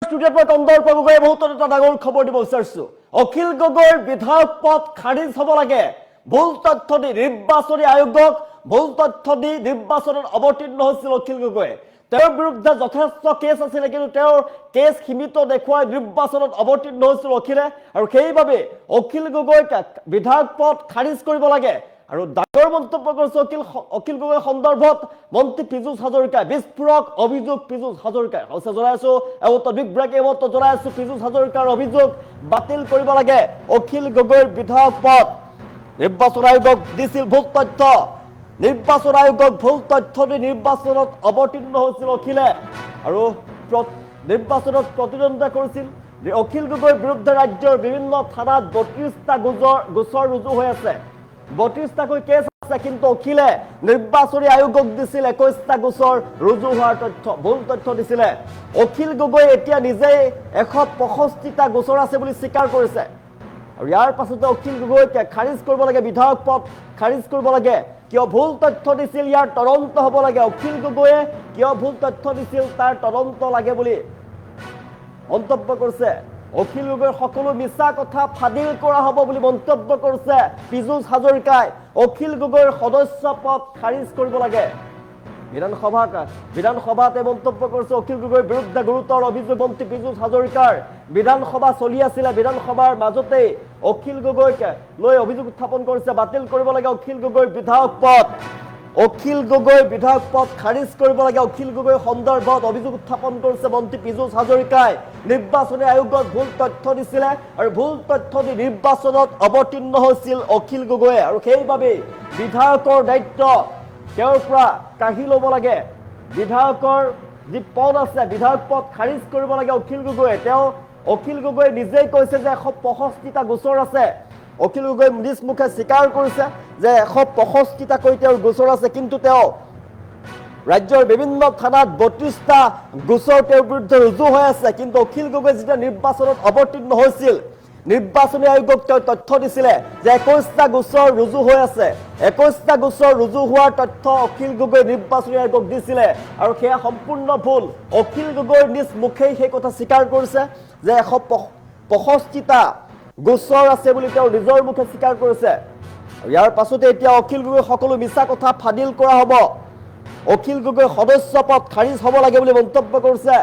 ষ্টুডিঅ'ত মই কন্দৰ্প গগৈয়ে বহুতত এটা ডাঙৰ খবৰ দিব বিচাৰিছো। অখিল গগৈৰ বিধায়ক পদ খাৰিজ হ'ব লাগে। ভুল তথ্য দি নিৰ্বাচনী আয়োগক ভুল তথ্য দি নিৰ্বাচনত অৱতীৰ্ণ হৈছিল অখিল গগৈ। তেওঁৰ বিৰুদ্ধে যথেষ্ট কেছ আছিলে, কিন্তু তেওঁৰ কেছ সীমিত দেখুৱাই নিৰ্বাচনত অৱতীৰ্ণ হৈছিল অখিলে, আৰু সেইবাবে অখিল গগৈক বিধায়ক পদ খাৰিজ কৰিব লাগে। আৰু ডাঙৰ মন্তব্য কৰিছে অখিল গগৈ সন্দৰ্ভত মন্ত্ৰী পীযুষ হাজৰিকাই। বিস্ফোৰক অভিযোগ পীযুষ হাজৰিকাই। হৈছে জনাই আছো বিগ ব্ৰেক এইমাত্ৰ জনাই আছো পীযুষ হাজৰিকাৰ অভিযোগ বাতিল কৰিব লাগে অখিল গগৈৰ বিধায়ক পদ। নিৰ্বাচন আয়োগক দিছিল ভুল তথ্য, নিৰ্বাচন আয়োগক ভুল তথ্য দি নিৰ্বাচনত অৱতীৰ্ণ হৈছিল অখিলে, আৰু নিৰ্বাচনত প্ৰতিদ্বন্দ্বিতা কৰিছিল। অখিল গগৈৰ বিৰুদ্ধে ৰাজ্যৰ বিভিন্ন থানাত 32টা গোচৰ ৰুজু হৈ আছে, 32টাকৈ কেছ আছে, কিন্তু অখিলে নিৰ্বাচনী আয়োগক দিছিল 21টা গোচৰ ৰুজু হোৱাৰ তথ্য, ভুল তথ্য দিছিলে। অখিল গগৈ এতিয়া নিজেই 165টা গোচৰ আছে বুলি স্বীকাৰ কৰিছে, আৰু ইয়াৰ পাছতে অখিল গগৈক খাৰিজ কৰিব লাগে, বিধায়ক পদ খাৰিজ কৰিব লাগে। কিয় ভুল তথ্য দিছিল ইয়াৰ তদন্ত হ'ব লাগে। অখিল গগৈয়ে কিয় ভুল তথ্য দিছিল তাৰ তদন্ত লাগে বুলি মন্তব্য কৰিছে। অখিল গগৈৰ সকলো মিছা কথা ফাদিল কৰা হ'ব বুলি মন্তব্য কৰিছে পীযুষ হাজৰিকাই। অখিল গগৈৰ সদস্য পদ খাৰিজ কৰিব লাগে। বিধানসভাত এই মন্তব্য কৰিছে অখিল গগৈৰ বিৰুদ্ধে গুৰুতৰ অভিযোগ মন্ত্ৰী পীযুষ হাজৰিকাৰ। বিধানসভা চলি আছিলে, বিধানসভাৰ মাজতেই অখিল গগৈক লৈ অভিযোগ উত্থাপন কৰিছে বাতিল কৰিব লাগে অখিল গগৈৰ বিধায়ক পদ। অখিল গগৈৰ বিধায়ক পদ খাৰিজ কৰিব লাগে। অখিল গগৈৰ সন্দৰ্ভত অভিযোগ উত্থাপন কৰিছে মন্ত্ৰী পীযুষ হাজৰিকাই। নিৰ্বাচনী আয়োগক ভুল তথ্য দিছিলে, আৰু ভুল তথ্য দি নিৰ্বাচনত অৱতীৰ্ণ হৈছিল অখিল গগৈয়ে, আৰু সেইবাবেই বিধায়কৰ দায়িত্ব তেওঁৰ পৰা কাঢ়ি ল'ব লাগে। বিধায়কৰ যি পদ আছে, বিধায়ক পদ খাৰিজ কৰিব লাগে অখিল গগৈয়ে। অখিল গগৈয়ে নিজেই কৈছে যে 165টা গোচৰ আছে। অখিল গগৈ নিজ মুখে স্বীকাৰ কৰিছে যে 165টাকৈ তেওঁৰ গোচৰ আছে, কিন্তু তেওঁ ৰাজ্যৰ বিভিন্ন থানাত 32টা গোচৰ তেওঁৰ বিৰুদ্ধে ৰুজু হৈ আছে। কিন্তু অখিল গগৈ যেতিয়া নিৰ্বাচনত অৱতীৰ্ণ হৈছিল, নিৰ্বাচনী আয়োগক তেওঁ তথ্য দিছিলে যে 21টা গোচৰ ৰুজু হৈ আছে। 21টা গোচৰ ৰুজু হোৱাৰ তথ্য অখিল গগৈ নিৰ্বাচনী আয়োগক দিছিলে, আৰু সেয়া সম্পূৰ্ণ ভুল। অখিল গগৈ নিজ মুখেই সেই কথা স্বীকাৰ কৰিছে যে 165টা গোচৰ আছে বুলি তেওঁ নিজৰ মুখে স্বীকাৰ কৰিছে। ইয়াৰ পাছতে এতিয়া অখিল গগৈ সকলো মিছা কথা ফাদিল কৰা হ'ব। অখিল গগৈ সদস্য পদ খাৰিজ হ'ব লাগে বুলি মন্তব্য কৰিছে।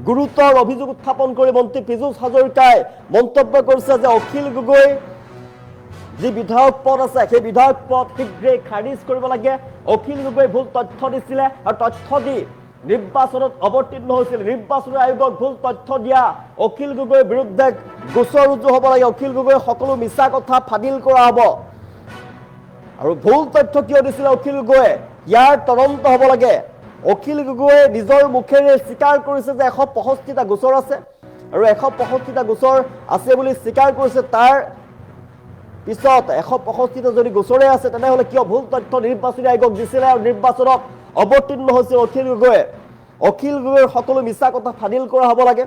গুৰুতৰ অভিযোগ উত্থাপন কৰি মন্ত্ৰী পীযুষ হাজৰিকাই মন্তব্য কৰিছে যে অখিল গগৈ যি বিধায়ক পদ আছে, সেই বিধায়ক পদ শীঘ্ৰেই খাৰিজ কৰিব লাগে। অখিল গগৈ ভুল তথ্য দিছিলে, আৰু তথ্য দি নিৰ্বাচনত অৱতীৰ্ণ হৈছিল। নিৰ্বাচনী আয়োগক ভুল তথ্য দিয়া অখিল গগৈৰ বিৰুদ্ধে গোচৰ ৰুজু হ'ব লাগে। অখিল গগৈৰ সকলো মিছা কথা ফাদিল কৰা হ'ব, আৰু ভুল তথ্য কিয় দিছিলে অখিল গগৈয়ে ইয়াৰ তদন্ত হ'ব লাগে। অখিল গগৈয়ে নিজৰ মুখেৰে স্বীকাৰ কৰিছে যে 165টা গোচৰ আছে, আৰু 165টা গোচৰ আছে বুলি স্বীকাৰ কৰিছে। তাৰ পিছত 165টা যদি গোচৰে আছে, তেনেহ'লে কিয় ভুল তথ্য নিৰ্বাচনী আয়োগক দিছিলে আৰু নিৰ্বাচনত অৱতীৰ্ণ হৈছিল অখিল গগৈয়ে। অখিল গগৈৰ সকলো মিছা কথা ফাদিল কৰা হ'ব লাগে।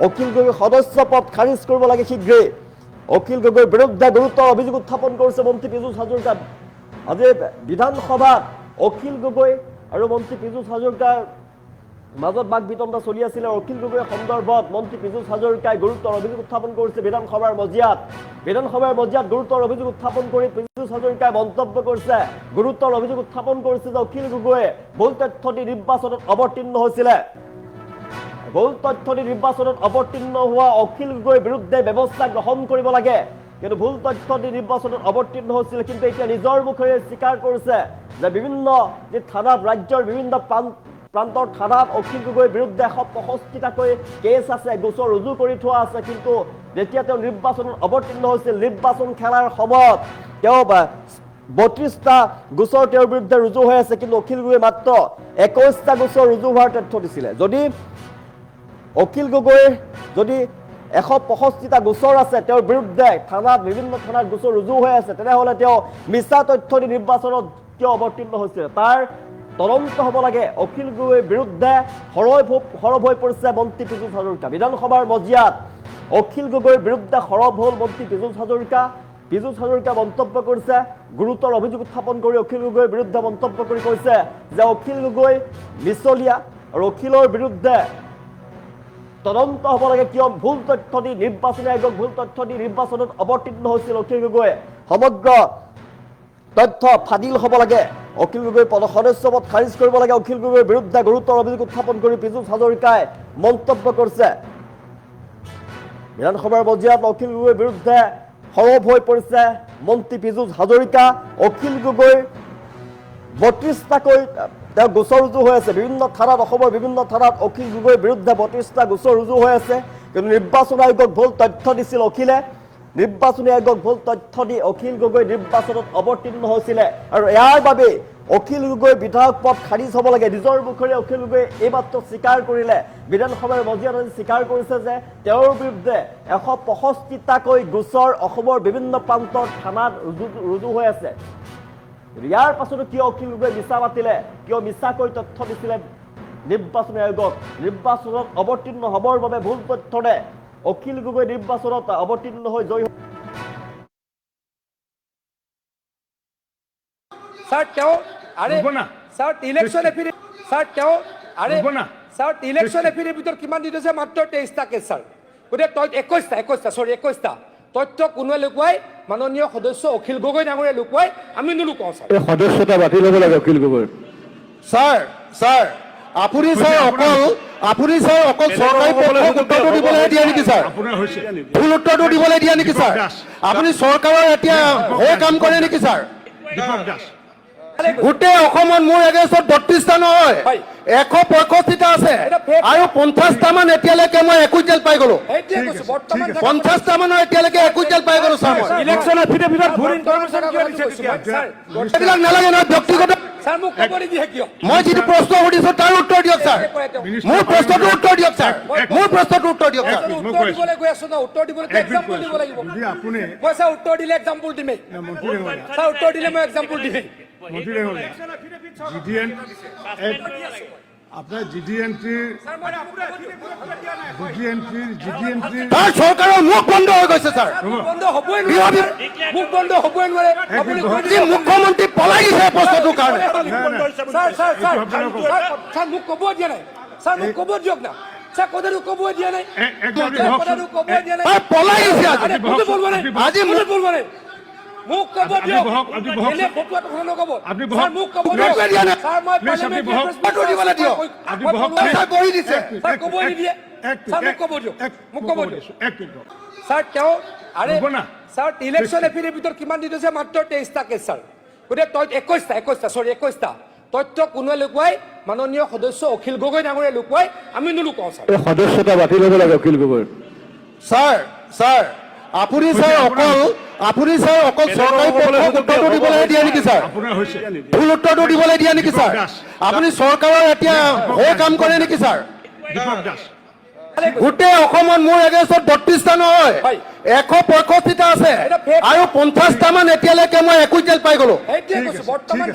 অখিল গগৈৰ সদস্য পদ খাৰিজ কৰিব লাগে শীঘ্ৰেই। অখিল গগৈৰ বিৰুদ্ধে গুৰুতৰ অভিযোগ উত্থাপন কৰিছে মন্ত্ৰী পীযুষ হাজৰিকাই। আজি বিধানসভাত অখিল গগৈ আৰু মন্ত্ৰী পীযুষ হাজৰিকাৰ মাজত বাক বিতণ্ডা চলি আছিলে। অখিল গগৈৰ সন্দৰ্ভত মন্ত্ৰী পীযুষ হাজৰিকাই গুৰুতৰ অভিযোগ উত্থাপন কৰিছে বিধানসভাৰ মজিয়াত গুৰুতৰ অভিযোগ উত্থাপন কৰি পীযুষ হাজৰিকাই মন্তব্য কৰিছে, গুৰুতৰ অভিযোগ উত্থাপন কৰিছে যে অখিল গগৈয়ে ভুল তথ্য দি নিৰ্বাচনত অৱতীৰ্ণ হৈছিলে। ভুল তথ্য দি নিৰ্বাচনত অৱতীৰ্ণ হোৱা অখিল গগৈৰ বিৰুদ্ধে ব্যৱস্থা গ্ৰহণ কৰিব লাগে। কিন্তু ভুল তথ্য দি নিৰ্বাচনত অৱতীৰ্ণ হৈছিল, কিন্তু এতিয়া নিজৰ মুখেৰে স্বীকাৰ কৰিছে যে বিভিন্ন যি থানাত, ৰাজ্যৰ বিভিন্ন প্ৰান্তৰ থানাত অখিল গগৈৰ বিৰুদ্ধে 165টাকৈ কেছ আছে, গোচৰ ৰুজু কৰি থোৱা আছে। কিন্তু যেতিয়া তেওঁ নিৰ্বাচনত অৱতীৰ্ণ হৈছিল, নিৰ্বাচন খেলাৰ সময়ত তেওঁ 32টা গোচৰ তেওঁৰ বিৰুদ্ধে ৰুজু হৈ আছে, কিন্তু অখিল গগৈয়ে মাত্ৰ 21টা গোচৰ ৰুজু হোৱাৰ তথ্য দিছিলে। যদি অখিল গগৈৰ 165টা গোচৰ আছে তেওঁৰ বিৰুদ্ধে, বিভিন্ন থানাত গোচৰ ৰুজু হৈ আছে, তেনেহ'লে তেওঁ মিছা তথ্য দি নিৰ্বাচনত কিয় অৱতীৰ্ণ হৈছিল তাৰ তদন্ত হ'ব লাগে। অখিল গগৈৰ বিৰুদ্ধে সৰব হৈ পৰিছে মন্ত্ৰী পীযুষ হাজৰিকা। বিধানসভাৰ মজিয়াত অখিল গগৈৰ বিৰুদ্ধে সৰব হ'ল মন্ত্ৰী পীযুষ হাজৰিকা। পীযুষ হাজৰিকা মন্তব্য কৰিছে, গুৰুতৰ অভিযোগ উত্থাপন কৰি অখিল গগৈৰ বিৰুদ্ধে মন্তব্য কৰি কৈছে যে অখিল গগৈ মিছলীয়া, আৰু অখিলৰ বিৰুদ্ধে তদন্ত হ'ব লাগে কিয় ভুল তথ্য দি নিৰ্বাচনী আয়োগক ভুল তথ্য দি নিৰ্বাচনত অৱতীৰ্ণ হৈছিল অখিল গগৈয়ে সমগ্ৰ তথ্য ফাদিল হ'ব লাগে অখিল গগৈ সদস্য পদ খাৰিজ কৰিব লাগে অখিল গগৈৰ বিৰুদ্ধে গুৰুতৰ অভিযোগ উত্থাপন কৰি পীযুষ হাজৰিকাই মন্তব্য কৰিছে বিধানসভাৰ মজিয়াত অখিল গগৈৰ বিৰুদ্ধে সৰব হৈ পৰিছে মন্ত্ৰী পীযুষ হাজৰিকা অখিল গগৈৰ 32টাকৈ তেওঁ গোচৰ ৰুজু হৈ আছে বিভিন্ন থানাত অসমৰ বিভিন্ন থানাত অখিল গগৈৰ বিৰুদ্ধে 32টা গোচৰ ৰুজু হৈ আছে কিন্তু নিৰ্বাচন আয়োগক ভুল তথ্য দিছিল অখিলে নিৰ্বাচনী আয়োগক ভুল তথ্য দি অখিল গগৈ নিৰ্বাচনত অৱতীৰ্ণ হৈছিলে আৰু ইয়াৰ বাবে অখিল গগৈ বিধায়ক পদ খাৰিজ হ'ব লাগে নিজৰ মুখেৰে অখিল গগৈ এইমাত্ৰ স্বীকাৰ কৰিলে বিধানসভাৰ মজিয়াত স্বীকাৰ কৰিছে যে তেওঁৰ বিৰুদ্ধে 165টাকৈ গোচৰ অসমৰ বিভিন্ন প্ৰান্তৰ থানাত ৰুজু হৈ আছে ইয়াৰ পাছতো কিয় অখিল গগৈ মিছা মাতিলে কিয় মিছাকৈ তথ্য দিছিলে নিৰ্বাচনী আয়োগক নিৰ্বাচনত অৱতীৰ্ণ হ'বৰ বাবে ভুল তথ্যৰে অখিল গগৈ নিৰ্বাচনত অৱতীৰ্ণ হৈ জয়ী স্যাৰ তেও আৰে স্যাৰ ইলেকশন এফিডেভিট স্যাৰ তেও আৰে স্যাৰ ইলেকশন এফিডেভিটৰ কিমান দি দিছে মাত্ৰ 23টা কেছ স্যাৰ গতিকে 21টা তথ্য কোনোৱে লুকুৱাই মাননীয় সদস্য অখিল গগৈ ডাঙৰীয়া লুকুৱাই আমি নুলুকাও স্যার এই সদস্যতা বাতিল হ'ব লাগে অখিল গগৈ স্যার আপুনি স্যার অকল চৰকাৰী পক্ষক উত্তৰটো দিবলৈ দিয়া নেকি স্যাৰ ভুল উত্তৰটো দিবলৈ দিয়া নেকি স্যাৰ আপুনি চৰকাৰৰ এতিয়া হৈ কাম কৰে নেকি স্যাৰ গোটেই অসমত মোৰ এগেইনষ্টত 32টা নহয় 165টা আছে আৰু 50টা মান এতিয়ালৈকে মই 21 জেল পাই গলো 50টা মানৰ এতিয়ালৈকে 21 জেল পাই গলো স্যাৰ ইলেকশন এফিডেভিটত ভুল ইনফৰমেশন কিয় দিছে স্যাৰ এইবিলাক নালাগে নহয় ব্যক্তিগত স্যাৰ মোক কবৰি দিয়ে কিয় মই যিটো প্ৰশ্ন সুধিছো তাৰ উত্তৰ দিয়ক স্যাৰ মোৰ প্ৰশ্নটোৰ উত্তৰ দিয়ক স্যাৰ মোৰ প্ৰশ্নটোৰ উত্তৰ দিয়ক স্যাৰ উত্তৰ দিবলৈ গৈ আছো না উত্তৰ দিবলৈ এক্সাম্পল দিব লাগিব আপুনি মই স্যাৰ উত্তৰ দিলে এক্সাম্পল দিমেই স্যাৰ উত্তৰ দিলে মই এক্সাম্পল দিমেই আপনাৰ জিডিএনটিৰ তাৰ চৰকাৰৰ মুখ বন্ধ হৈ গৈছে স্যাৰ বন্ধ হ'বই নোৱাৰে মুখ বন্ধ হ'বই নোৱাৰে আপুনি যি মুখ্যমন্ত্ৰী পলাই গৈছে প্ৰশ্নটোৰ কাৰণে স্যার মোক ক'ব দিয়া নাই স্যার মোক ক'ব দিয়ক না স্যার কথাটো ক'ব দিয়া নাই কথাটো ক'ব দিয়া নাই পলাই গৈছে আজি মোক বলব নাই মোক ক'ব দিয়ক এনে ফটোত কথা নক'ব স্যার মোক ক'ব দিয়ক স্যার মই ফটো দিবলৈ দিয়ক স্যাৰ বহি দিছে স্যাৰ ক'ব নিদিয়ে স্যাৰ মোক ক'ব দিয়ক স্যাৰ তেও আৰে স্যাৰ ইলেকশন এফিডেভিটৰ কিমান দি দিছে মাত্ৰ 23টা কেছ স্যাৰ গতিকে 21টা তথ্য কোনোৱে লুকুৱাই মাননীয় সদস্য অখিল গগৈ ডাঙৰীয়া লুকুৱাই আমি নুলুকাও স্যাৰ এই সদস্যতা বাতিল হ'ব লাগে অখিল গগৈ স্যাৰ আপুনি অকল চৰকাৰী পক্ষক উত্তৰটো দিবলৈ দিয়া নেকি স্যাৰ ভুল উত্তৰটো দিবলৈ দিয়া নেকি স্যাৰ আপুনি চৰকাৰৰ এতিয়া হৈ কাম কৰে নেকি স্যাৰ গোটেই অসমত মোৰ এগেইনষ্টত 32টা নহয় 165টা আছে আৰু 50টা মান এতিয়ালৈকে মই 21 জেল পাই গলো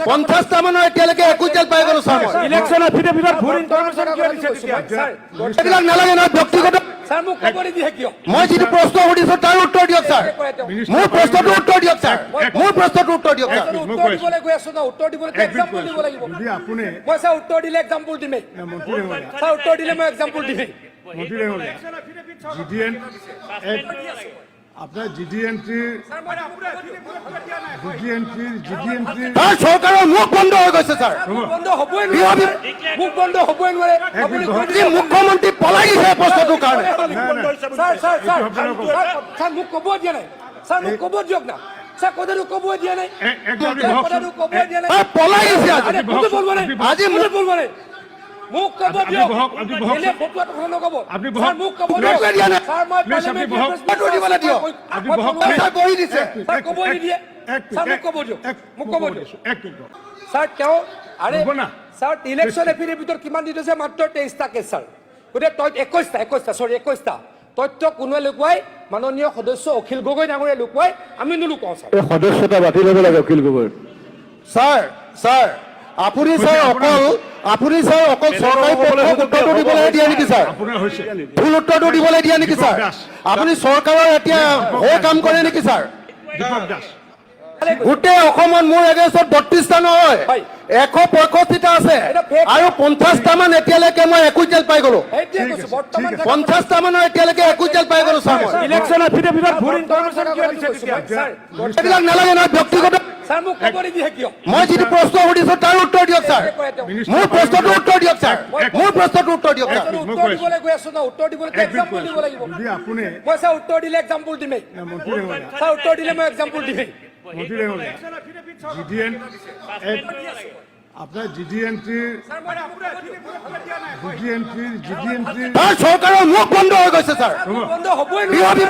50টা মানৰ এতিয়ালৈকে 21 জেল পাই গলো স্যাৰ ইলেকশন এফিডেভিটত ভুল ইনফৰমেশন কিয় দিছে স্যাৰ এইবিলাক নালাগে নহয় ব্যক্তিগত স্যাৰ মোক ক'বৰি দিয়ে কিয় মই যিটো প্ৰশ্ন সুধিছো তাৰ উত্তৰ দিয়ক স্যাৰ মোৰ প্ৰশ্নটোৰ উত্তৰ দিয়ক স্যাৰ মোৰ প্ৰশ্নটোৰ উত্তৰ দিয়ক স্যাৰ উত্তৰ দিবলৈ গৈ আছো না উত্তৰ দিবলৈ এক্সাম্পল দিব লাগিব আপুনি মই স্যাৰ উত্তৰ দিলে এক্সাম্পল দিমেই স্যাৰ উত্তৰ দিলে মই এক্সাম্পল দিমেই আপনাৰ জিডিএনটিৰ তাৰ চৰকাৰৰ মুখ বন্ধ হৈ গৈছে স্যাৰ বন্ধ হ'বই নোৱাৰে মুখ বন্ধ হ'বই নোৱাৰে আপুনি যি মুখ্যমন্ত্ৰী পলাই গৈছে প্ৰশ্নটোৰ কাৰণে স্যার মোক ক'ব দিয়া নাই স্যার মোক ক'ব দিয়ক না স্যার কথাটো ক'ব দিয়া নাই কথাটো ক'ব দিয়া নাই পলাই গৈছে আজি মোক বলব নাই মোক ক'ব দিয়ক এনে ফটোত কথা নক'ব স্যার মোক ক'ব দিয়ক স্যার মই ফটো দিবলৈ দিয়ক স্যাৰ বহি দিছে স্যাৰ ক'ব নিদিয়ে স্যাৰ মোক ক'ব দিয়ক স্যাৰ তেও আৰে স্যাৰ ইলেকশন এফিডেভিটৰ কিমান দি দিছে মাত্ৰ 23টা কেছ স্যাৰ গতিকে 21টা তথ্য কোনোৱে লুকুৱাই মাননীয় সদস্য অখিল গগৈ ডাঙৰীয়া লুকুৱাই আমি নুলুকাও স্যাৰ এই সদস্যতা বাতিল হ'ব লাগে অখিল গগৈ স্যাৰ আপুনি অকল চৰকাৰী পক্ষক উত্তৰটো দিবলৈ দিয়া নেকি স্যাৰ ভুল উত্তৰটো দিবলৈ দিয়া নেকি স্যাৰ আপুনি চৰকাৰৰ এতিয়া হৈ কাম কৰে নেকি স্যাৰ গোটেই অসমত মোৰ এগেইনষ্টত 32টা নহয় হয়। 165টা আছে এটা fake। আৰু 50টা মান এতিয়ালৈকে মই 21 জেল পাই গলো সেইটোৱে কৈছো বৰ্তমান 50টা মানৰ এতিয়ালৈকে 21 জেল পাই গলো ছাৰ মই ইলেকশ্যন এফিডেভিটত ভুল ইনফৰমেশ্যন কিয় দিছে তেতিয়া ছাৰ এইবিলাক নালাগে নহয় ব্যক্তিগত ছাৰ মোক ক'ব নিদিয়ে কিয় মই যিটো প্ৰশ্ন সুধিছো তাৰ উত্তৰ দিয়ক ছাৰ মোৰ প্ৰশ্নটোৰ উত্তৰ দিয়ক ছাৰ মোৰ প্ৰশ্নটোৰ উত্তৰ দিয়ক ছাৰ উত্তৰ দিবলৈ গৈ আছো ন উত্তৰ দিবলৈ এক্সাম্পল দিব লাগিব যদি আপুনি মই ছাৰ উত্তৰ দিলে এক্সাম্পল দিমেই মন্ত্ৰী ডাঙৰীয়া ছাৰ উত্তৰ দিলে মই এক্সাম্পল দিমেই মন্ত্ৰী ডাঙৰীয়া GDN আপোনাৰ GDNটিৰ তাৰ চৰকাৰৰ মুখ বন্ধ হৈ গৈছে ছাৰ বন্ধ হ'বই নোৱাৰে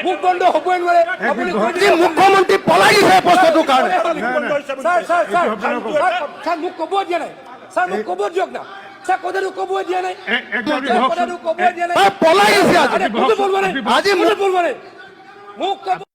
মুখ বন্ধ হ'বই নোৱাৰে আপুনি কৈ যি মুখ্যমন্ত্ৰী পলাই দিছে এই প্ৰশ্নটোৰ কাৰণে ছাৰ মোক ক'ব দিয়া নাই ছাৰ মোক ক'ব দিয়ক না ছাৰ কথাটো ক'ব দিয়া নাই কথাটো ক'ব দিয়া নাই তাৰ পলাই দিছে আজি আৰে বলবো না আজি বলবো না মুখ ক'ব